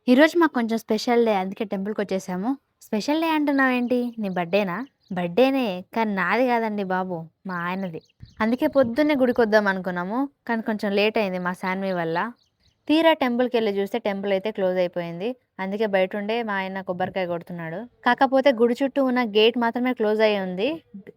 ఈరోజు మాకు కొంచెం స్పెషల్ డే. అందుకే టెంపుల్‌కొచ్చేసాము. Special day అంటున్నావేంటి? నీ బర్త్‌డేనా? బర్త్‌డేనే. కానీ నాది కాదండి బాబు. మా ఆయనది. అందుకే పొద్దున్నే గుడికొద్దాం అనుకున్నాము. కానీ కొంచెం లేట్ అయింది మా శాన్వి వల్ల. తీరా టెంపుల్‌కెళ్ళి చూస్తే టెంపుల్ అయితే క్లోజ్ అయిపోయింది. అందుకే బయటుండే మా ఆయన కొబ్బరికాయ కొడుతున్నాడు. కాకపోతే గుడి చుట్టూ ఉన్న గేట్ మాత్రమే క్లోజ్ అయ్యి ఉంది.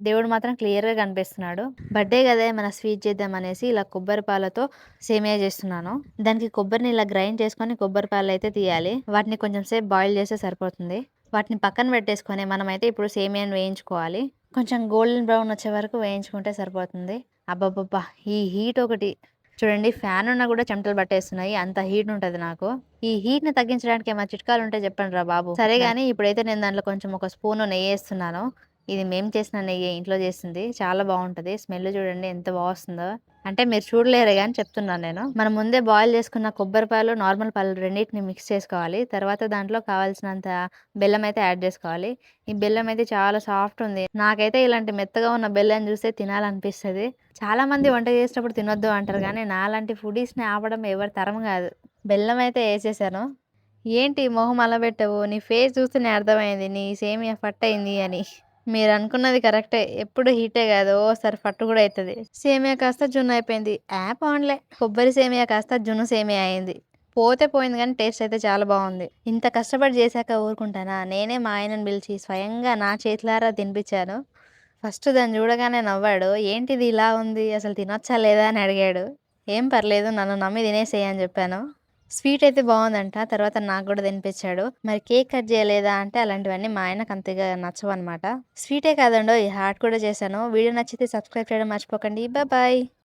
దేవుడు మాత్రం క్లియర్‌గా కనిపిస్తున్నాడు. బర్త్‌డే గదా! ఏమన్నా స్వీట్ చేద్దాం అనేసి ఇలా కొబ్బరి పాలతో సేమియా చేస్తున్నాను. దానికి కొబ్బరిని ఇలా గ్రైండ్ చేసుకొని కొబ్బరి పాలైతే తీయాలి. వాటిని కొంచెం సేపు బాయిల్ చేస్తే సరిపోతుంది. వాటిని పక్కన పెట్టేసుకొని మనమైతే ఇప్పుడు సేమియాని వేయించుకోవాలి. కొంచెం గోల్డెన్ బ్రౌన్ వచ్చే వరకు వేయించుకుంటే సరిపోతుంది. అబ్బబ్బబ్బా! ఈ హీట్ ఒకటి చూడండి, ఫ్యాన్ ఉన్నా కూడా చెమటలు పట్టేస్తున్నాయి. అంత హీట్ ఉంటది నాకు. ఈ హీట్‌ని తగ్గించడానికి ఏమైనా చిట్కాలుంటే చెప్పండిరా బాబు. సరే గాని ఇప్పుడైతే నేను దాంట్లో కొంచెం ఒక స్పూను నెయ్యేస్తున్నాను. ఇది మేము చేసిన నెయ్యే, ఇంట్లో చేసింది. చాలా బావుంటది. స్మెల్ చూడండి ఎంత బా వస్తుందో. అంటే మీరు చూడలేరు గాని చెప్తున్నాను నేను. మనం ముందే బాయిల్ చేసుకున్న కొబ్బరి పాలు, నార్మల్ పాలు రెండిటిని మిక్స్ చేసుకోవాలి. తర్వాత దాంట్లో కావాల్సినంత బెల్లం అయితే యాడ్ చేసుకోవాలి. ఈ బెల్లం అయితే చాలా సాఫ్ట్ ఉంది. నాకైతే ఇలాంటి మెత్తగా ఉన్న బెల్లం చూస్తే తినాలనిపిస్తది. చాలామంది వంట చేసేటప్పుడు తినొద్దు అంటారు గానీ, నాలాంటి ఫుడీస్‌ని ఆపడం ఎవరి తరం గాదు. బెల్లం అయితే ఏసేశాను. ఏంటి మొహం అలా పెట్టావు? నీ ఫేస్ చూస్తేనే అర్థమైంది నీ సేమియా ఫట్టయింది అని. మీరనుకున్నది కరెక్టే. ఎప్పుడు హీటే గాదు. ఓసారి ఫట్టు గూడా అయితది. సేమియా కాస్త జున్నయిపోయింది. పోనీలే. కొబ్బరి సేమియా కాస్త జున్ను సేమియా అయింది. పోతే పోయింది గానీ టేస్ట్ అయితే చాలా బావుంది. ఇంత కష్టపడి జేశాక ఊరుకుంటానా? నేనే మా ఆయనని పిలిచి స్వయంగా నా చేతులారా తినిపిచ్చాను. ఫస్ట్ దాన్ని చూడగానే నవ్వాడు. "ఏంటిది ఇలా ఉంది? అసలు తినొచ్చా లేదా?" అని అడిగాడు. "ఏం పర్లేదు, నన్ను నమ్మి తినేసేయి" అని చెప్పాను. స్వీట్ అయితే బావుందంట. తర్వాత నాకు గూడా తినిపిచ్చాడు. మరి కేక్ కట్ జేయలేదా అంటే అలాంటివన్నీ మా ఆయనకు అంతగా నచ్చవనమాట. స్వీటే కాదండోయ్! హాట్ కూడా చేశాను. వీడియో నచ్చితే సబ్స్క్రైబ్ చేయడం మర్చిపోకండి. బాయ్.